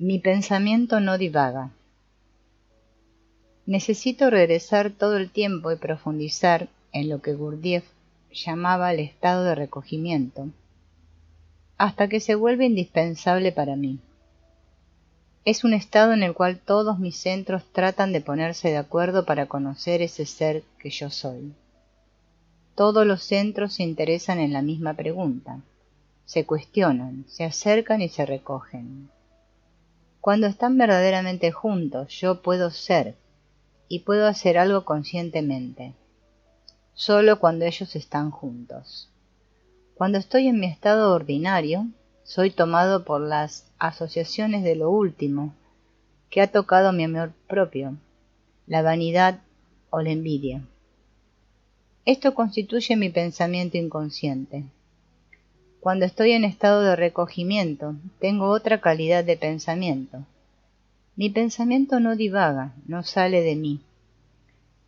Mi pensamiento no divaga. Necesito regresar todo el tiempo y profundizar en lo que Gurdjieff llamaba el estado de recogimiento, hasta que se vuelve indispensable para mí. Es un estado en el cual todos mis centros tratan de ponerse de acuerdo para conocer ese ser que yo soy. Todos los centros se interesan en la misma pregunta, se cuestionan, se acercan y se recogen. Cuando están verdaderamente juntos, yo puedo ser y puedo hacer algo conscientemente, solo cuando ellos están juntos. Cuando estoy en mi estado ordinario, soy tomado por las asociaciones de lo último que ha tocado mi amor propio, la vanidad o la envidia. Esto constituye mi pensamiento inconsciente. Cuando estoy en estado de recogimiento, tengo otra calidad de pensamiento. Mi pensamiento no divaga, no sale de mí.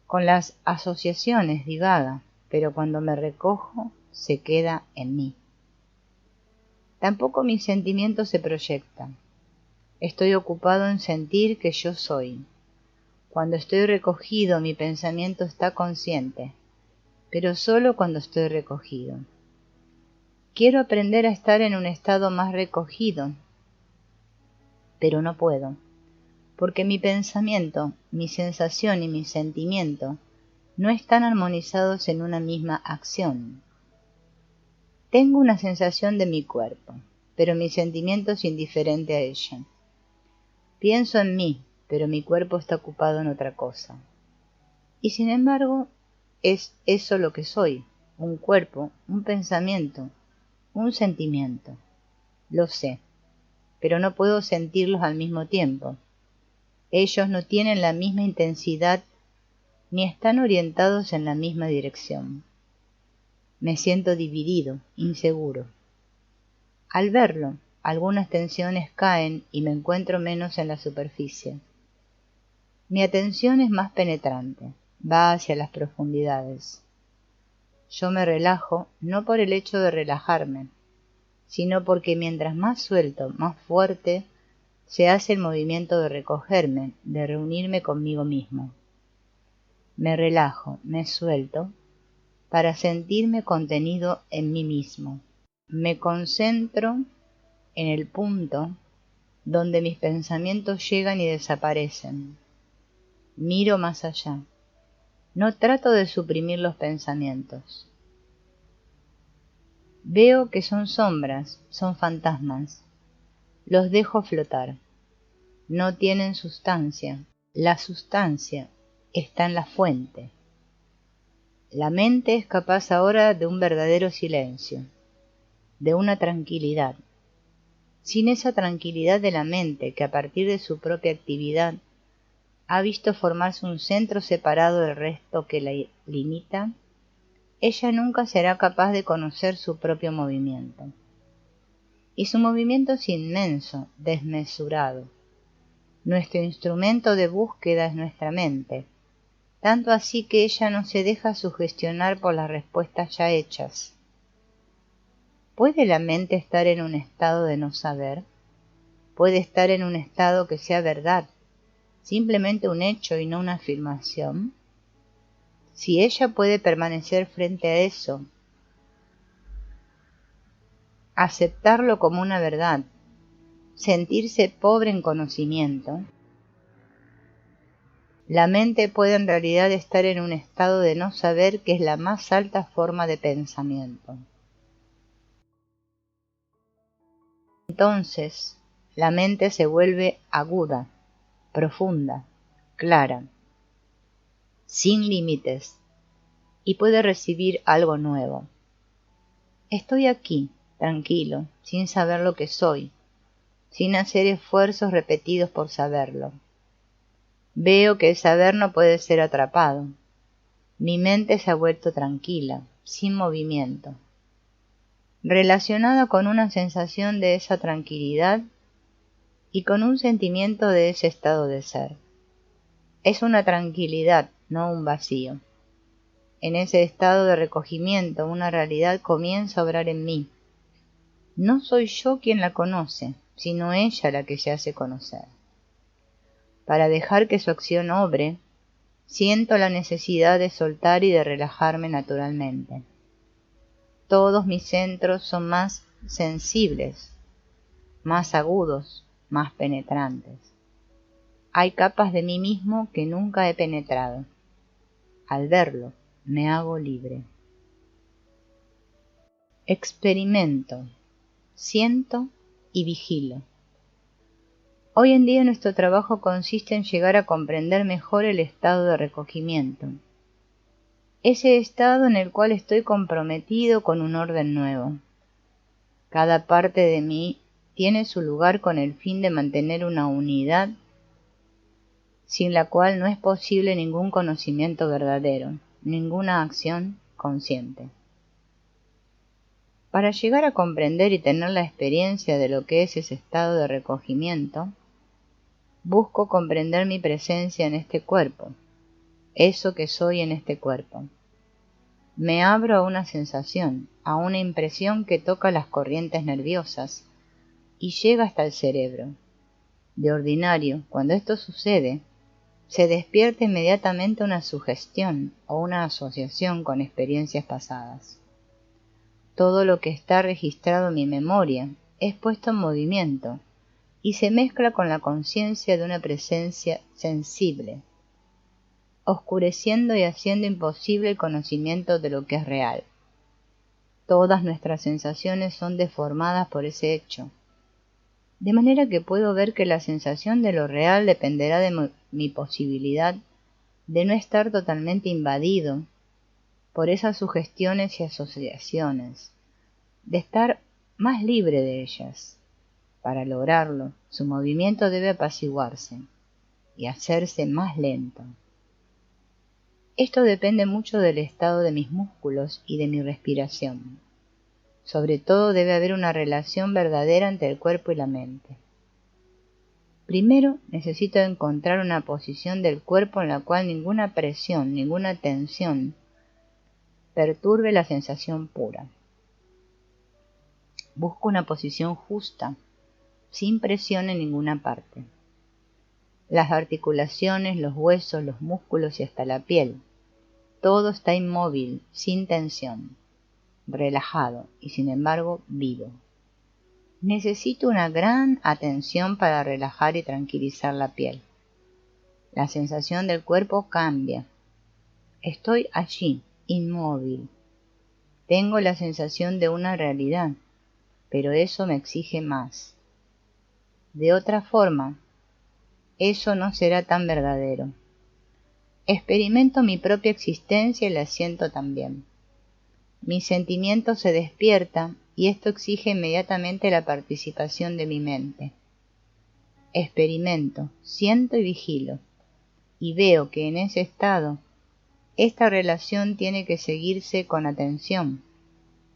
Con las asociaciones divaga, pero cuando me recojo, se queda en mí. Tampoco mis sentimientos se proyectan. Estoy ocupado en sentir que yo soy. Cuando estoy recogido, mi pensamiento está consciente, pero solo cuando estoy recogido. Quiero aprender a estar en un estado más recogido, pero no puedo, porque mi pensamiento, mi sensación y mi sentimiento no están armonizados en una misma acción. Tengo una sensación de mi cuerpo, pero mi sentimiento es indiferente a ella. Pienso en mí, pero mi cuerpo está ocupado en otra cosa. Y sin embargo, es eso lo que soy, un cuerpo, un pensamiento, un sentimiento. Lo sé, pero no puedo sentirlos al mismo tiempo. Ellos no tienen la misma intensidad ni están orientados en la misma dirección. Me siento dividido, inseguro. Al verlo, algunas tensiones caen y me encuentro menos en la superficie. Mi atención es más penetrante, va hacia las profundidades. Yo me relajo no por el hecho de relajarme, sino porque mientras más suelto, más fuerte se hace el movimiento de recogerme, de reunirme conmigo mismo. Me relajo, me suelto, para sentirme contenido en mí mismo. Me concentro en el punto donde mis pensamientos llegan y desaparecen. Miro más allá. No trato de suprimir los pensamientos. Veo que son sombras, son fantasmas. Los dejo flotar. No tienen sustancia. La sustancia está en la fuente. La mente es capaz ahora de un verdadero silencio, de una tranquilidad. Sin esa tranquilidad de la mente, que a partir de su propia actividad ha visto formarse un centro separado del resto que la limita, ella nunca será capaz de conocer su propio movimiento. Y su movimiento es inmenso, desmesurado. Nuestro instrumento de búsqueda es nuestra mente, tanto así que ella no se deja sugestionar por las respuestas ya hechas. ¿Puede la mente estar en un estado de no saber? ¿Puede estar en un estado que sea verdad, simplemente un hecho y no una afirmación? Si ella puede permanecer frente a eso, aceptarlo como una verdad, sentirse pobre en conocimiento, la mente puede en realidad estar en un estado de no saber, que es la más alta forma de pensamiento. Entonces, la mente se vuelve aguda, profunda, clara, sin límites, y puede recibir algo nuevo. Estoy aquí, tranquilo, sin saber lo que soy, sin hacer esfuerzos repetidos por saberlo. Veo que el saber no puede ser atrapado. Mi mente se ha vuelto tranquila, sin movimiento, relacionada con una sensación de esa tranquilidad y con un sentimiento de ese estado de ser. Es una tranquilidad, no un vacío. En ese estado de recogimiento, una realidad comienza a obrar en mí. No soy yo quien la conoce, sino ella la que se hace conocer. Para dejar que su acción obre, siento la necesidad de soltar y de relajarme naturalmente. Todos mis centros son más sensibles, más agudos, más penetrantes. Hay capas de mí mismo que nunca he penetrado. Al verlo, me hago libre. Experimento, siento y vigilo. Hoy en día nuestro trabajo consiste en llegar a comprender mejor el estado de recogimiento. Ese estado en el cual estoy comprometido con un orden nuevo. Cada parte de mí tiene su lugar con el fin de mantener una unidad sin la cual no es posible ningún conocimiento verdadero, ninguna acción consciente. Para llegar a comprender y tener la experiencia de lo que es ese estado de recogimiento, busco comprender mi presencia en este cuerpo, eso que soy en este cuerpo. Me abro a una sensación, a una impresión que toca las corrientes nerviosas y llega hasta el cerebro. De ordinario, cuando esto sucede, se despierta inmediatamente una sugestión o una asociación con experiencias pasadas. Todo lo que está registrado en mi memoria es puesto en movimiento y se mezcla con la conciencia de una presencia sensible, oscureciendo y haciendo imposible el conocimiento de lo que es real. Todas nuestras sensaciones son deformadas por ese hecho, de manera que puedo ver que la sensación de lo real dependerá de mi posibilidad de no estar totalmente invadido por esas sugestiones y asociaciones, de estar más libre de ellas. Para lograrlo, su movimiento debe apaciguarse y hacerse más lento. Esto depende mucho del estado de mis músculos y de mi respiración. Sobre todo debe haber una relación verdadera entre el cuerpo y la mente. Primero necesito encontrar una posición del cuerpo en la cual ninguna presión, ninguna tensión perturbe la sensación pura. Busco una posición justa, sin presión en ninguna parte. Las articulaciones, los huesos, los músculos y hasta la piel, todo está inmóvil, sin tensión, relajado y sin embargo vivo. Necesito una gran atención para relajar y tranquilizar la piel. La sensación del cuerpo cambia. Estoy allí, inmóvil. Tengo la sensación de una realidad, pero eso me exige más. De otra forma, eso no será tan verdadero. Experimento mi propia existencia y la siento también. Mi sentimiento se despierta y esto exige inmediatamente la participación de mi mente. Experimento, siento y vigilo, y veo que en ese estado, esta relación tiene que seguirse con atención,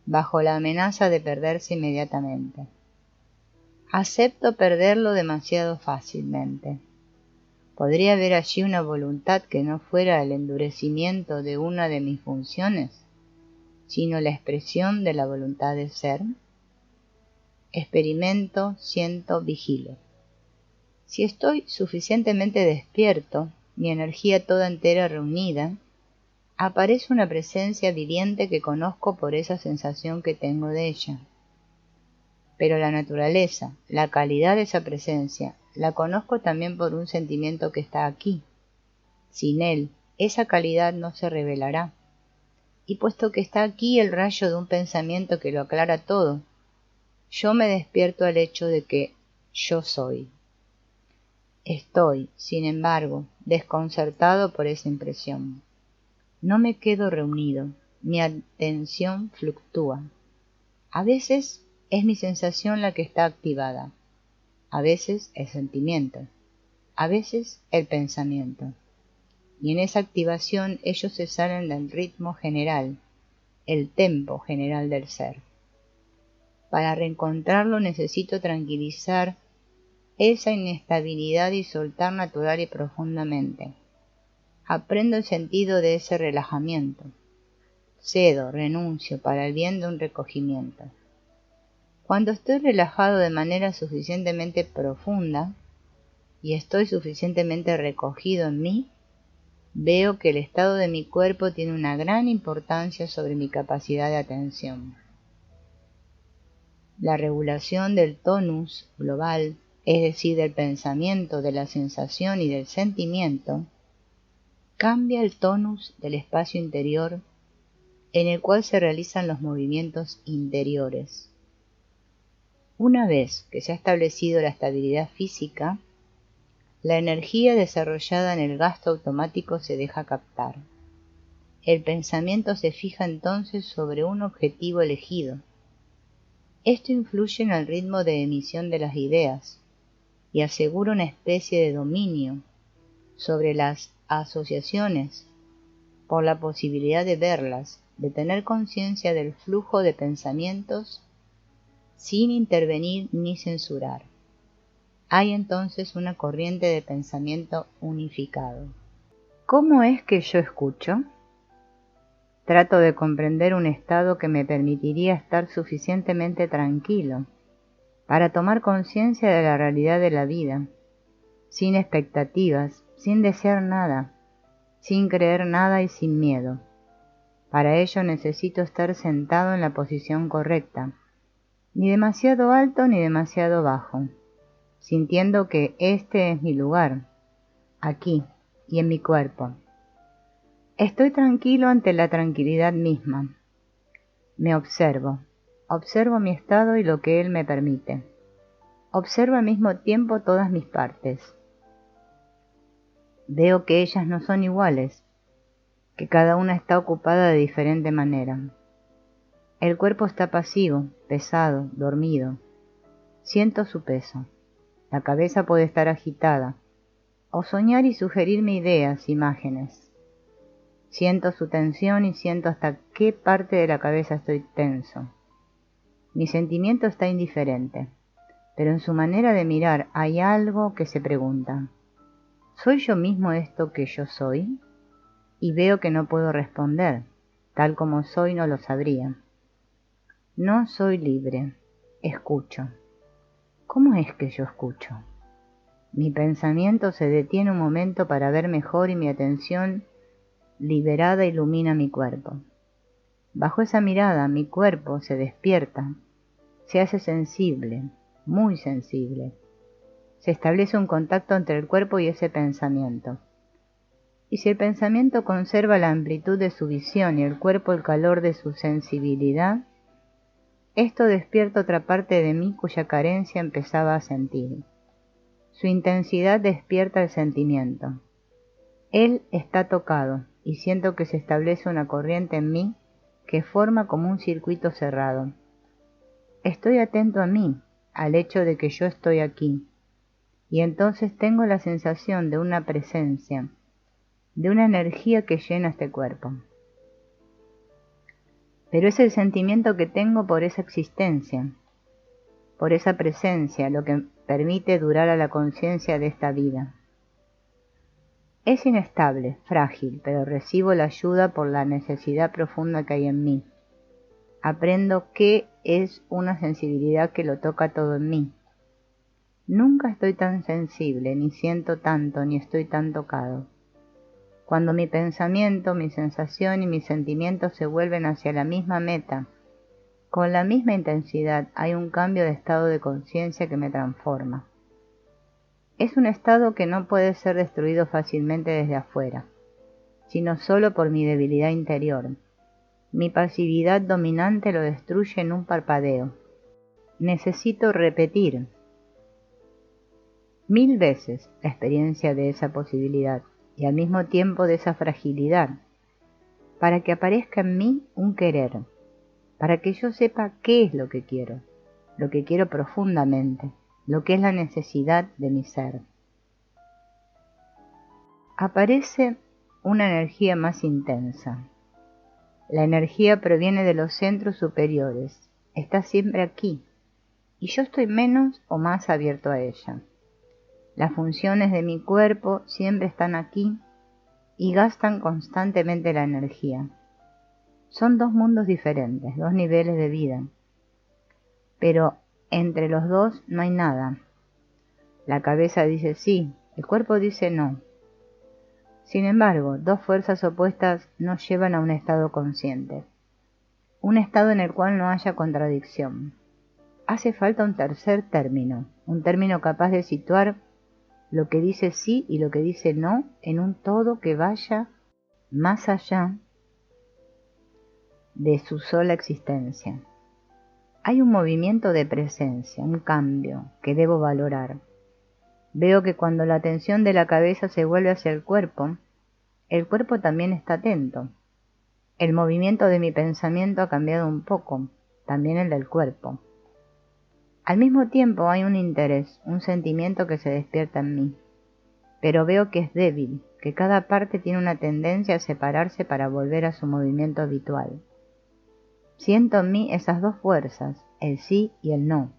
bajo la amenaza de perderse inmediatamente. Acepto perderlo demasiado fácilmente. ¿Podría haber allí una voluntad que no fuera el endurecimiento de una de mis funciones, sino la expresión de la voluntad de ser? Experimento, siento, vigilo. Si estoy suficientemente despierto, mi energía toda entera reunida, aparece una presencia viviente que conozco por esa sensación que tengo de ella. Pero la naturaleza, la calidad de esa presencia, la conozco también por un sentimiento que está aquí. Sin él, esa calidad no se revelará. Y puesto que está aquí el rayo de un pensamiento que lo aclara todo, yo me despierto al hecho de que yo soy. Estoy, sin embargo, desconcertado por esa impresión. No me quedo reunido, mi atención fluctúa. A veces es mi sensación la que está activada, a veces el sentimiento, a veces el pensamiento. Y en esa activación ellos se salen del ritmo general, el tempo general del ser. Para reencontrarlo necesito tranquilizar esa inestabilidad y soltar natural y profundamente. Aprendo el sentido de ese relajamiento. Cedo, renuncio para el bien de un recogimiento. Cuando estoy relajado de manera suficientemente profunda y estoy suficientemente recogido en mí, veo que el estado de mi cuerpo tiene una gran importancia sobre mi capacidad de atención. La regulación del tonus global, es decir, del pensamiento, de la sensación y del sentimiento, cambia el tonus del espacio interior en el cual se realizan los movimientos interiores. Una vez que se ha establecido la estabilidad física, la energía desarrollada en el gasto automático se deja captar. El pensamiento se fija entonces sobre un objetivo elegido. Esto influye en el ritmo de emisión de las ideas y asegura una especie de dominio sobre las asociaciones por la posibilidad de verlas, de tener conciencia del flujo de pensamientos sin intervenir ni censurar. Hay entonces una corriente de pensamiento unificado. ¿Cómo es que yo escucho? Trato de comprender un estado que me permitiría estar suficientemente tranquilo para tomar conciencia de la realidad de la vida, sin expectativas, sin desear nada, sin creer nada y sin miedo. Para ello necesito estar sentado en la posición correcta, ni demasiado alto ni demasiado bajo, sintiendo que este es mi lugar, aquí y en mi cuerpo. Estoy tranquilo ante la tranquilidad misma. Me observo mi estado y lo que él me permite. Observo al mismo tiempo todas mis partes. Veo que ellas no son iguales, que cada una está ocupada de diferente manera. El cuerpo está pasivo, pesado, dormido. Siento su peso. La cabeza puede estar agitada, o soñar y sugerirme ideas, imágenes. Siento su tensión y siento hasta qué parte de la cabeza estoy tenso. Mi sentimiento está indiferente, pero en su manera de mirar hay algo que se pregunta: ¿soy yo mismo esto que yo soy? Y veo que no puedo responder, tal como soy no lo sabría. No soy libre, escucho. ¿Cómo es que yo escucho? Mi pensamiento se detiene un momento para ver mejor y mi atención liberada ilumina mi cuerpo. Bajo esa mirada mi cuerpo se despierta, se hace sensible, muy sensible. Se establece un contacto entre el cuerpo y ese pensamiento. Y si el pensamiento conserva la amplitud de su visión y el cuerpo el calor de su sensibilidad, esto despierta otra parte de mí cuya carencia empezaba a sentir. Su intensidad despierta el sentimiento. Él está tocado y siento que se establece una corriente en mí que forma como un circuito cerrado. Estoy atento a mí, al hecho de que yo estoy aquí, y entonces tengo la sensación de una presencia, de una energía que llena este cuerpo. Pero es el sentimiento que tengo por esa existencia, por esa presencia, lo que permite durar a la conciencia de esta vida. Es inestable, frágil, pero recibo la ayuda por la necesidad profunda que hay en mí. Aprendo qué es una sensibilidad que lo toca todo en mí. Nunca estoy tan sensible, ni siento tanto, ni estoy tan tocado. Cuando mi pensamiento, mi sensación y mis sentimientos se vuelven hacia la misma meta, con la misma intensidad, hay un cambio de estado de conciencia que me transforma. Es un estado que no puede ser destruido fácilmente desde afuera, sino solo por mi debilidad interior. Mi pasividad dominante lo destruye en un parpadeo. Necesito repetir 1000 veces la experiencia de esa posibilidad y al mismo tiempo de esa fragilidad, para que aparezca en mí un querer, para que yo sepa qué es lo que quiero profundamente, lo que es la necesidad de mi ser. Aparece una energía más intensa. La energía proviene de los centros superiores, está siempre aquí, y yo estoy menos o más abierto a ella. Las funciones de mi cuerpo siempre están aquí y gastan constantemente la energía. Son dos mundos diferentes, dos niveles de vida. pero entre los dos no hay nada. La cabeza dice sí, el cuerpo dice no. Sin embargo, dos fuerzas opuestas nos llevan a un estado consciente, un estado en el cual no haya contradicción. Hace falta un tercer término, un término capaz de situar lo que dice sí y lo que dice no en un todo que vaya más allá de su sola existencia. Hay un movimiento de presencia, un cambio que debo valorar. Veo que cuando la atención de la cabeza se vuelve hacia el cuerpo también está atento. El movimiento de mi pensamiento ha cambiado un poco, también el del cuerpo. Al mismo tiempo hay un interés, un sentimiento que se despierta en mí, pero veo que es débil, que cada parte tiene una tendencia a separarse para volver a su movimiento habitual. Siento en mí esas dos fuerzas, el sí y el no.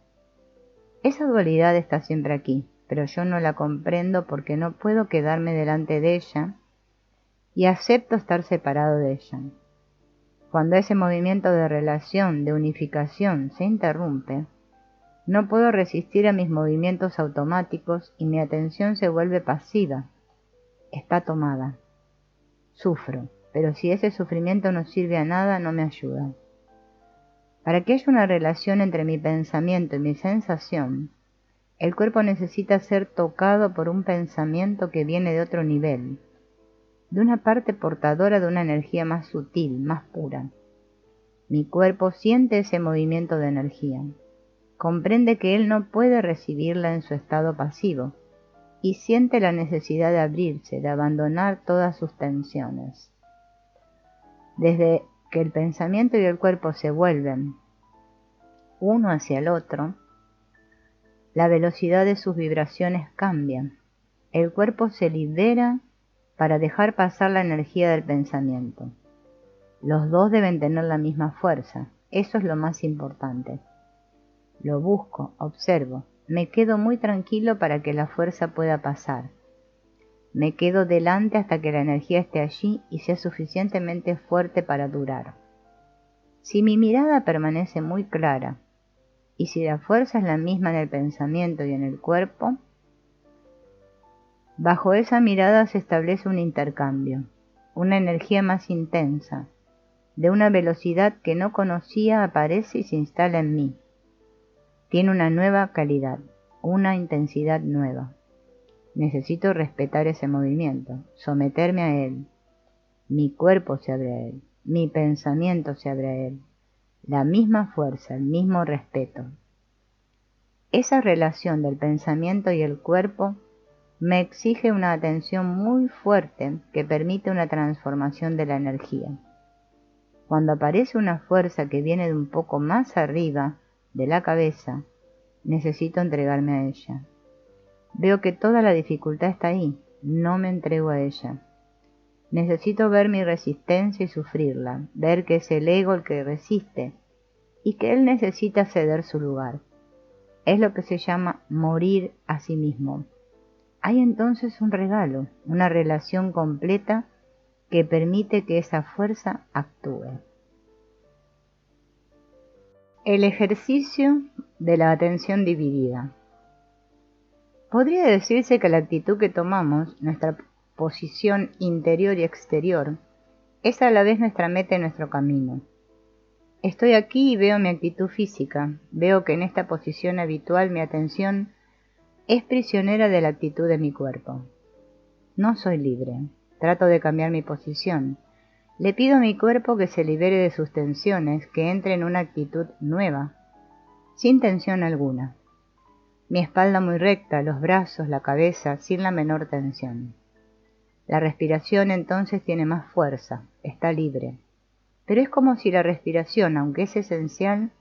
Esa dualidad está siempre aquí, pero yo no la comprendo porque no puedo quedarme delante de ella y acepto estar separado de ella. Cuando ese movimiento de relación, de unificación, se interrumpe, no puedo resistir a mis movimientos automáticos y mi atención se vuelve pasiva. Está tomada. Sufro, pero si ese sufrimiento no sirve a nada, no me ayuda. Para que haya una relación entre mi pensamiento y mi sensación, el cuerpo necesita ser tocado por un pensamiento que viene de otro nivel, de una parte portadora de una energía más sutil, más pura. Mi cuerpo siente ese movimiento de energía. Comprende que él no puede recibirla en su estado pasivo y siente la necesidad de abrirse, de abandonar todas sus tensiones. Desde que el pensamiento y el cuerpo se vuelven uno hacia el otro, la velocidad de sus vibraciones cambia. El cuerpo se libera para dejar pasar la energía del pensamiento. Los dos deben tener la misma fuerza, eso es lo más importante. Lo busco, observo, me quedo muy tranquilo para que la fuerza pueda pasar. Me quedo delante hasta que la energía esté allí y sea suficientemente fuerte para durar. Si mi mirada permanece muy clara, y si la fuerza es la misma en el pensamiento y en el cuerpo, bajo esa mirada se establece un intercambio, una energía más intensa, de una velocidad que no conocía aparece y se instala en mí. Tiene una nueva calidad, una intensidad nueva. Necesito respetar ese movimiento, someterme a él. Mi cuerpo se abre a él, mi pensamiento se abre a él. La misma fuerza, el mismo respeto. Esa relación del pensamiento y el cuerpo me exige una atención muy fuerte que permite una transformación de la energía. Cuando aparece una fuerza que viene de un poco más arriba de la cabeza, necesito entregarme a ella. Veo que toda la dificultad está ahí, no me entrego a ella. Necesito ver mi resistencia y sufrirla, ver que es el ego el que resiste y que él necesita ceder su lugar. Es lo que se llama morir a sí mismo. Hay entonces un regalo, una relación completa que permite que esa fuerza actúe. El ejercicio de la atención dividida. Podría decirse que la actitud que tomamos, nuestra posición interior y exterior, es a la vez nuestra meta y nuestro camino. Estoy aquí y veo mi actitud física, veo que en esta posición habitual mi atención es prisionera de la actitud de mi cuerpo. No soy libre, trato de cambiar mi posición. Le pido a mi cuerpo que se libere de sus tensiones, que entre en una actitud nueva, sin tensión alguna. Mi espalda muy recta, los brazos, la cabeza, sin la menor tensión. La respiración entonces tiene más fuerza, está libre. Pero es como si la respiración, aunque es esencial,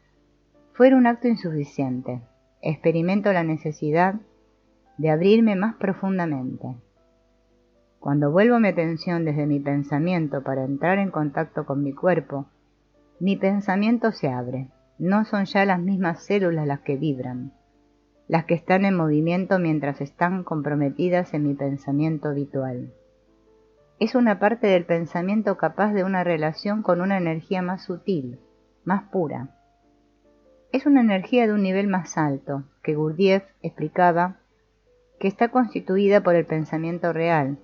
fuera un acto insuficiente. Experimento la necesidad de abrirme más profundamente. Cuando vuelvo mi atención desde mi pensamiento para entrar en contacto con mi cuerpo, mi pensamiento se abre. No son ya las mismas células las que vibran, las que están en movimiento mientras están comprometidas en mi pensamiento habitual. Es una parte del pensamiento capaz de una relación con una energía más sutil, más pura. Es una energía de un nivel más alto, que Gurdjieff explicaba que está constituida por el pensamiento real,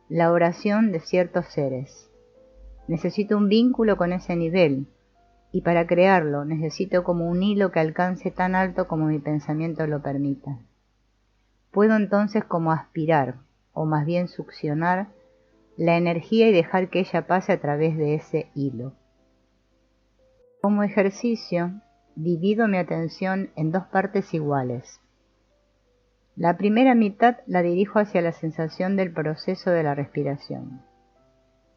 la oración de ciertos seres. Necesito un vínculo con ese nivel, y para crearlo necesito como un hilo que alcance tan alto como mi pensamiento lo permita. Puedo entonces como aspirar, o más bien succionar, la energía y dejar que ella pase a través de ese hilo. Como ejercicio, divido mi atención en dos partes iguales. La primera mitad la dirijo hacia la sensación del proceso de la respiración.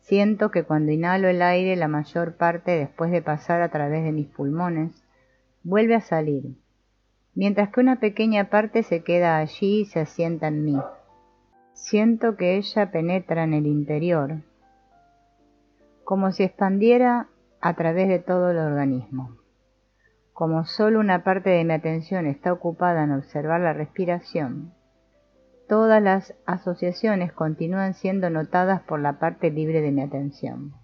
Siento que cuando inhalo el aire, la mayor parte, después de pasar a través de mis pulmones, vuelve a salir, mientras que una pequeña parte se queda allí y se asienta en mí. Siento que ella penetra en el interior, como si expandiera a través de todo el organismo. Como solo una parte de mi atención está ocupada en observar la respiración, todas las asociaciones continúan siendo notadas por la parte libre de mi atención.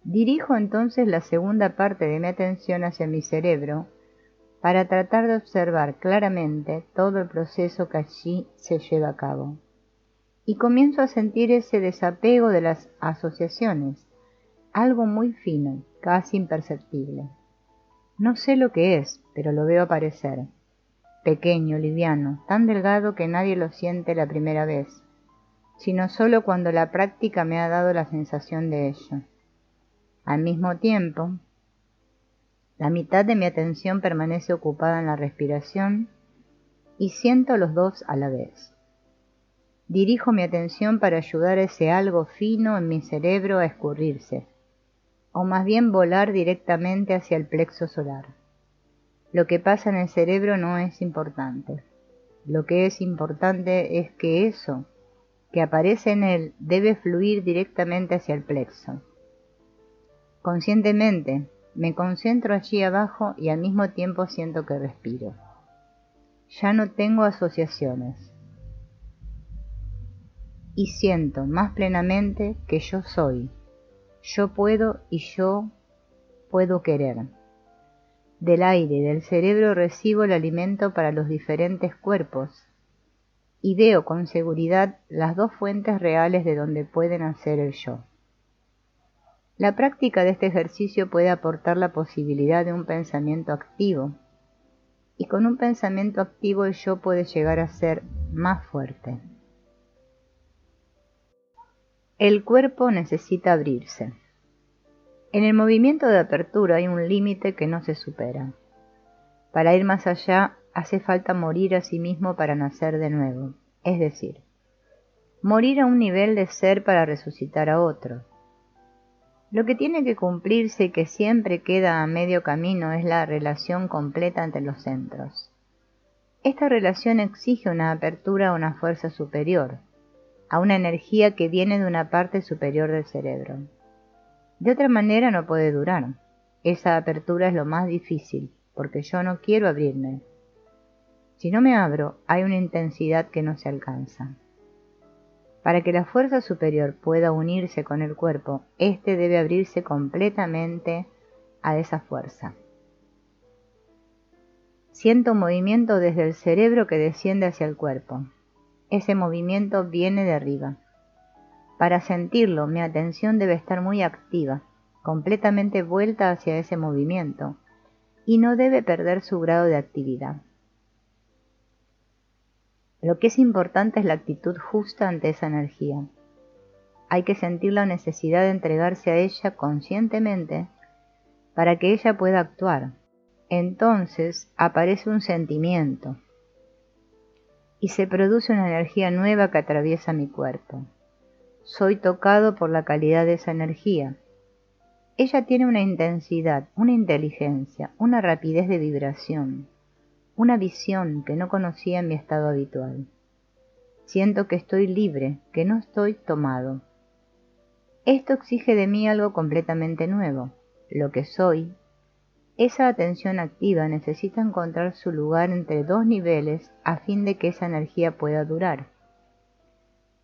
Dirijo entonces la segunda parte de mi atención hacia mi cerebro para tratar de observar claramente todo el proceso que allí se lleva a cabo. Y comienzo a sentir ese desapego de las asociaciones, algo muy fino, casi imperceptible. No sé lo que es, pero lo veo aparecer. Pequeño, liviano, tan delgado que nadie lo siente la primera vez, sino solo cuando la práctica me ha dado la sensación de ello. Al mismo tiempo, la mitad de mi atención permanece ocupada en la respiración y siento los dos a la vez. Dirijo mi atención para ayudar a ese algo fino en mi cerebro a escurrirse, o más bien volar directamente hacia el plexo solar. Lo que pasa en el cerebro no es importante. Lo que es importante es que eso que aparece en él debe fluir directamente hacia el plexo. Conscientemente me concentro allí abajo y al mismo tiempo siento que respiro. Ya no tengo asociaciones. Y siento más plenamente que yo soy. Yo puedo y yo puedo querer. Del aire y del cerebro recibo el alimento para los diferentes cuerpos y veo con seguridad las dos fuentes reales de donde pueden nacer el yo. La práctica de este ejercicio puede aportar la posibilidad de un pensamiento activo, y con un pensamiento activo el yo puede llegar a ser más fuerte. El cuerpo necesita abrirse. En el movimiento de apertura hay un límite que no se supera. Para ir más allá hace falta morir a sí mismo para nacer de nuevo, es decir, morir a un nivel de ser para resucitar a otro. Lo que tiene que cumplirse y que siempre queda a medio camino es la relación completa entre los centros. Esta relación exige una apertura a una fuerza superior, a una energía que viene de una parte superior del cerebro. De otra manera no puede durar. Esa apertura es lo más difícil, porque yo no quiero abrirme. Si no me abro, hay una intensidad que no se alcanza. Para que la fuerza superior pueda unirse con el cuerpo, éste debe abrirse completamente a esa fuerza. Siento un movimiento desde el cerebro que desciende hacia el cuerpo. Ese movimiento viene de arriba. Para sentirlo, mi atención debe estar muy activa, completamente vuelta hacia ese movimiento, y no debe perder su grado de actividad. Lo que es importante es la actitud justa ante esa energía. Hay que sentir la necesidad de entregarse a ella conscientemente para que ella pueda actuar. Entonces aparece un sentimiento y se produce una energía nueva que atraviesa mi cuerpo. Soy tocado por la calidad de esa energía. Ella tiene una intensidad, una inteligencia, una rapidez de vibración, una visión que no conocía en mi estado habitual. Siento que estoy libre, que no estoy tomado. Esto exige de mí algo completamente nuevo, lo que soy. Esa atención activa necesita encontrar su lugar entre dos niveles a fin de que esa energía pueda durar.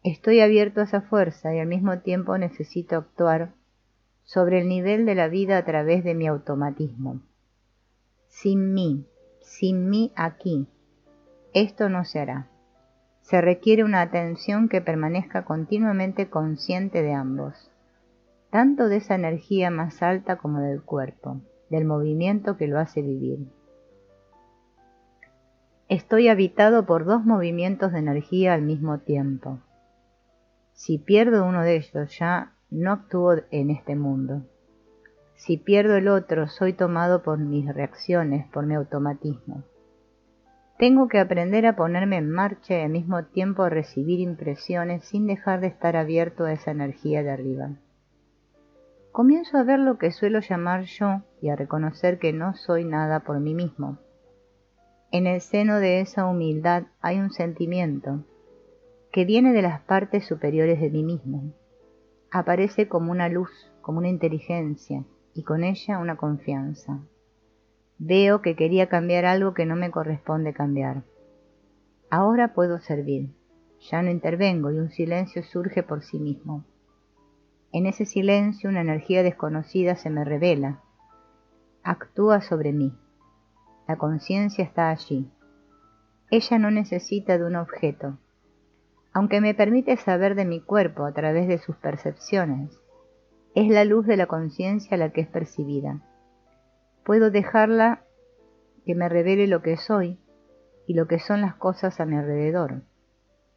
Estoy abierto a esa fuerza y al mismo tiempo necesito actuar sobre el nivel de la vida a través de mi automatismo. sin mí aquí, esto no se hará. Se requiere una atención que permanezca continuamente consciente de ambos, tanto de esa energía más alta como del cuerpo, del movimiento que lo hace vivir. Estoy habitado por dos movimientos de energía al mismo tiempo. Si pierdo uno de ellos, ya no actúo en este mundo. Si pierdo el otro, soy tomado por mis reacciones, por mi automatismo. Tengo que aprender a ponerme en marcha y al mismo tiempo a recibir impresiones sin dejar de estar abierto a esa energía de arriba. Comienzo a ver lo que suelo llamar yo y a reconocer que no soy nada por mí mismo. En el seno de esa humildad hay un sentimiento que viene de las partes superiores de mí mismo. Aparece como una luz, como una inteligencia, y con ella una confianza. Veo que quería cambiar algo que no me corresponde cambiar. Ahora puedo servir. Ya no intervengo y un silencio surge por sí mismo. En ese silencio una energía desconocida se me revela. Actúa sobre mí. La conciencia está allí. Ella no necesita de un objeto. Aunque me permite saber de mi cuerpo a través de sus percepciones, es la luz de la conciencia la que es percibida. Puedo dejarla que me revele lo que soy y lo que son las cosas a mi alrededor.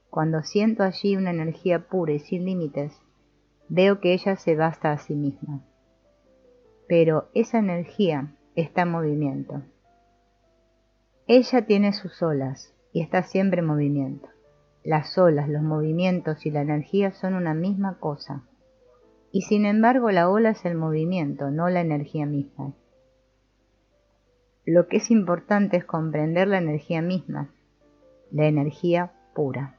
Cuando siento allí una energía pura y sin límites, veo que ella se basta a sí misma. Pero esa energía está en movimiento. Ella tiene sus olas y está siempre en movimiento. Las olas, los movimientos y la energía son una misma cosa. Y sin embargo la ola es el movimiento, no la energía misma. Lo que es importante es comprender la energía misma, la energía pura.